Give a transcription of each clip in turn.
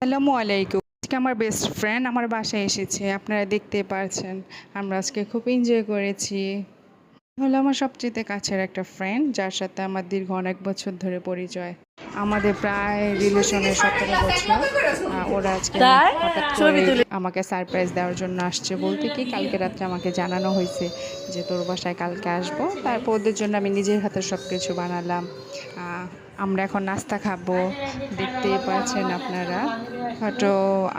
আসসালামু আলাইকুম। আজকে আমার বেস্ট ফ্রেন্ড আমার বাসায় এসেছে, আপনারা দেখতে পারছেন। আমরা আজকে খুব এনজয় করেছি। হলো আমার সবচেয়ে কাছের একটা ফ্রেন্ড, যার সাথে আমার দীর্ঘ অনেক বছর ধরে পরিচয়। আমাদের প্রায় রিলেশনের 17 বছর। ওরা আজকে তার হঠাৎ ছবি করে তুলে আমাকে সারপ্রাইজ দেওয়ার জন্য আসছে, বলতে কি কালকে রাত্রে আমাকে জানানো হয়েছে যে তোর বাসায় কালকে আসবো। তারপর ওদের জন্য আমি নিজের হাতে সব কিছু বানালাম। আমরা এখন নাস্তা খাবো, দেখতেই পাচ্ছেন আপনারা। হয়তো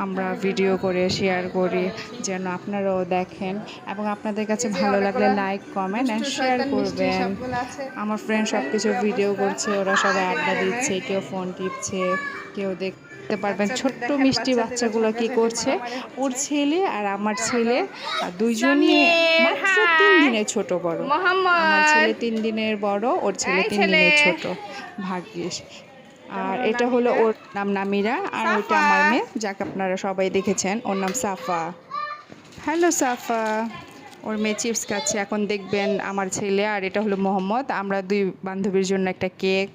আমরা ভিডিও করে শেয়ার করি যেন আপনারাও দেখেন, এবং আপনাদের কাছে ভালো লাগলে লাইক কমেন্ট অ্যান্ড শেয়ার করবেন। আমার ফ্রেন্ড সব কিছু ভিডিও করছে, ওরা সবাই আড্ডা দিচ্ছে, কেউ ফোন টিপছে, কেউ দেখতে পারবেন ছোট্ট মিষ্টি বাচ্চাগুলো কি করছে। ওর ছেলে আর আমার ছেলে দুইজনই সামির মাত্র 3 দিনের হাই ছোট বড়। আমার ছেলে মোহাম্মদ 3 দিনের বড়, ওর ছেলে এই 3 দিনের ছেলে ছোট। ভাগ্যিস। আর এটা হলো ওর নাম নামিরা, আর ওইটা সাফা আমার মেয়ে, যাকে আপনারা সবাই দেখেছেন, ওর নাম সাফা। হ্যালো সাফা। ওর মেয়ে চিপস খাচ্ছে, এখন দেখবেন আমার ছেলে। আর এটা হলো মোহাম্মদ, আমরা দুই বান্ধবীর জন্য একটা কেক।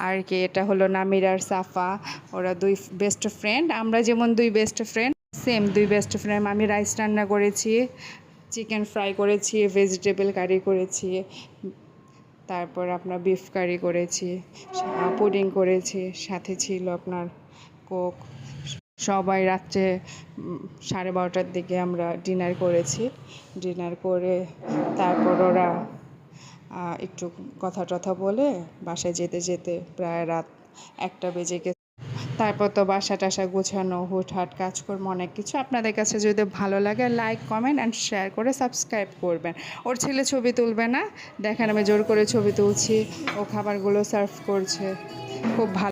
আর কি এটা হলো নামিরা আর সাফা, ওরা দুই বেস্ট ফ্রেন্ড। আমরা যেমন দুই বেস্ট ফ্রেন্ড, সেম দুই বেস্ট ফ্রেন্ড। আমি রাইস রান্না করেছি, চিকেন ফ্রাই করেছি, ভেজিটেবল কারি করেছি, তারপর আপনার বিফ কারি করেছি, পুডিং করেছি, সাথে ছিল আপনার কোক। সবাই রাত্রে 12:30টার দিকে আমরা ডিনার করেছি। ডিনার করে তারপর ওরা একটু কথা টথা বলে বাসায় যেতে যেতে প্রায় রাত 1টা বেজে গেছে। তারপর তো বাসা টাসা গোছানো, হুটহাট কাজকর্ম, অনেক কিছু। আপনাদের কাছে যদি ভালো লাগে লাইক কমেন্ট অ্যান্ড শেয়ার করে সাবস্ক্রাইব করবেন। ওর ছেলে ছবি তুলবে না, দেখেন আমি জোর করে ছবি তুলছি, ও খাবারগুলো সার্ভ করছে, খুব ভালো।